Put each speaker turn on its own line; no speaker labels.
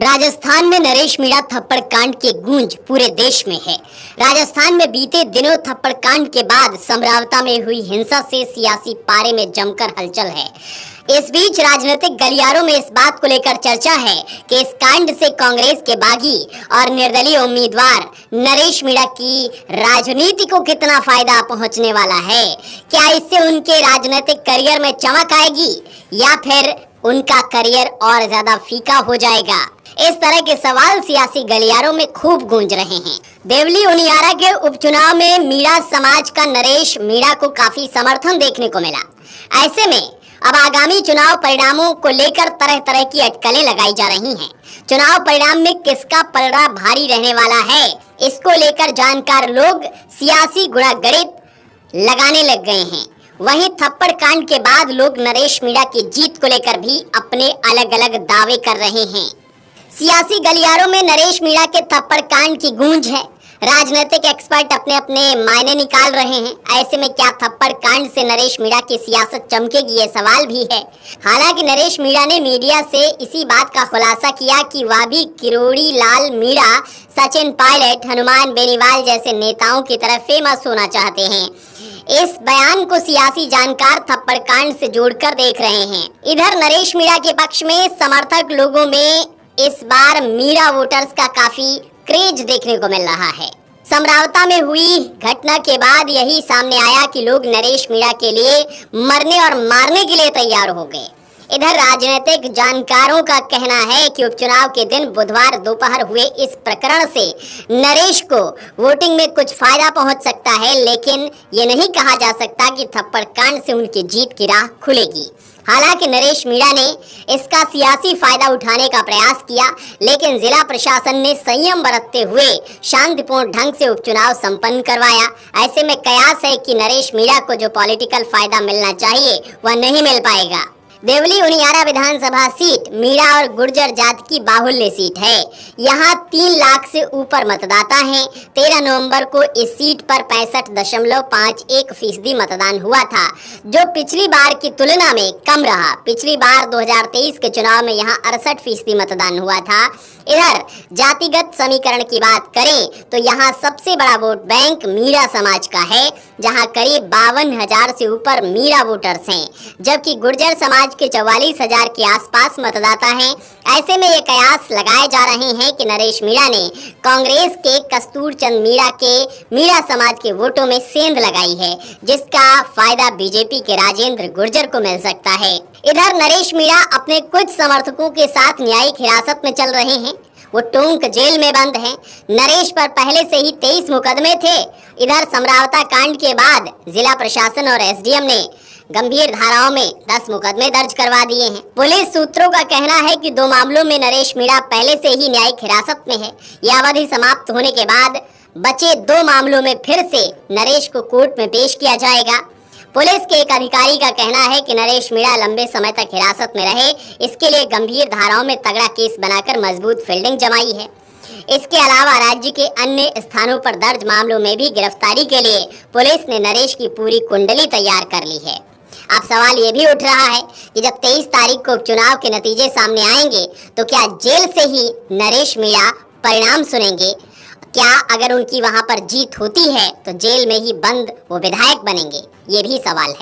राजस्थान में नरेश मीणा थप्पड़ कांड की गूंज पूरे देश में है। राजस्थान में बीते दिनों थप्पड़ कांड के बाद समरावता में हुई हिंसा से सियासी पारे में जमकर हलचल है। इस बीच राजनीतिक गलियारों में इस बात को लेकर चर्चा है कि इस कांड से कांग्रेस के बागी और निर्दलीय उम्मीदवार नरेश मीणा की राजनीति को कितना फायदा पहुंचने वाला है। क्या इससे उनके राजनीतिक करियर में चमक आएगी या फिर उनका करियर और ज्यादा फीका हो जाएगा। इस तरह के सवाल सियासी गलियारों में खूब गूंज रहे हैं। देवली उनियारा के उपचुनाव में मीणा समाज का नरेश मीणा को काफी समर्थन देखने को मिला। ऐसे में अब आगामी चुनाव परिणामों को लेकर तरह तरह की अटकलें लगाई जा रही हैं। चुनाव परिणाम में किसका पलड़ा भारी रहने वाला है, इसको लेकर जानकार लोग सियासी गुणागणित लगाने लग गए हैं। वहीं थप्पड़ कांड के बाद लोग नरेश मीणा की जीत को लेकर भी अपने अलग अलग दावे कर रहे हैं। सियासी गलियारों में नरेश मीणा के थप्पड़ कांड की गूंज है। राजनीतिक एक्सपर्ट अपने अपने मायने निकाल रहे हैं। ऐसे में क्या थप्पड़ कांड से नरेश मीणा की सियासत चमकेगी, ये सवाल भी है। हालांकि नरेश मीणा ने मीडिया से इसी बात का खुलासा किया कि वह भी किरोड़ी लाल मीणा, सचिन पायलट, हनुमान बेनीवाल जैसे नेताओं की तरह फेमस होना चाहते हैं। इस बयान को सियासी जानकार थप्पड़ कांड से जोड़कर देख रहे हैं। इधर नरेश मीणा के पक्ष में समर्थक लोगों में इस बार मीणा वोटर्स का काफी क्रेज देखने को मिल रहा है। समरावता में हुई घटना के बाद यही सामने आया कि लोग नरेश मीणा के लिए मरने और मारने के लिए तैयार हो गए। इधर राजनीतिक जानकारों का कहना है कि उपचुनाव के दिन बुधवार दोपहर हुए इस प्रकरण से नरेश को वोटिंग में कुछ फायदा पहुंच सकता है, लेकिन ये नहीं कहा जा सकता कि थप्पड़ कांड से उनकी जीत की राह खुलेगी। हालांकि नरेश मीणा ने इसका सियासी फायदा उठाने का प्रयास किया, लेकिन जिला प्रशासन ने संयम बरतते हुए शांतिपूर्ण ढंग से उपचुनाव संपन्न करवाया। ऐसे में कयास है कि नरेश मीणा को जो पॉलिटिकल फायदा मिलना चाहिए वह नहीं मिल पाएगा। देवली उनियारा विधानसभा सीट मीणा और गुर्जर जाति की बाहुल्य सीट है। यहाँ 3 लाख से ऊपर मतदाता हैं। 13 नवंबर को इस सीट पर 65.51% मतदान हुआ था, जो पिछली बार की तुलना में कम रहा। पिछली बार 2023 के चुनाव में यहाँ 68% मतदान हुआ था। इधर जातिगत समीकरण की बात करें तो यहाँ सबसे बड़ा वोट बैंक मीणा समाज का है, जहाँ करीब 52,000 से ऊपर मीणा वोटर्स हैं, जबकि गुर्जर समाज के 44,000 के आसपास मतदाता हैं। ऐसे में ये कयास लगाए जा रहे हैं कि नरेश मीणा ने कांग्रेस के कस्तूर चंद मीणा के मीणा समाज के वोटों में सेंध लगाई है, जिसका फायदा बीजेपी के राजेंद्र गुर्जर को मिल सकता है। इधर नरेश मीणा अपने कुछ समर्थकों के साथ न्यायिक हिरासत में चल रहे हैं। वो टोंक जेल में बंद हैं। नरेश पर पहले से ही 23 मुकदमे थे। इधर समरावता कांड के बाद जिला प्रशासन और एसडीएम ने गंभीर धाराओं में 10 मुकदमे दर्ज करवा दिए हैं। पुलिस सूत्रों का कहना है कि 2 मामलों में नरेश मीणा पहले से ही न्यायिक हिरासत में है। यह अवधि समाप्त होने के बाद बचे 2 मामलों में फिर से नरेश को कोर्ट में पेश किया जाएगा। पुलिस के एक अधिकारी का कहना है कि नरेश मीणा लंबे समय तक हिरासत में रहे, इसके लिए गंभीर धाराओं में तगड़ा केस बनाकर मजबूत फील्डिंग जमाई है। इसके अलावा राज्य के अन्य स्थानों पर दर्ज मामलों में भी गिरफ्तारी के लिए पुलिस ने नरेश की पूरी कुंडली तैयार कर ली है। अब सवाल ये भी उठ रहा है कि जब 23 तारीख को उपचुनाव के नतीजे सामने आएंगे तो क्या जेल से ही नरेश मीणा परिणाम सुनेंगे? क्या अगर उनकी वहां पर जीत होती है तो जेल में ही बंद वो विधायक बनेंगे? ये भी सवाल है।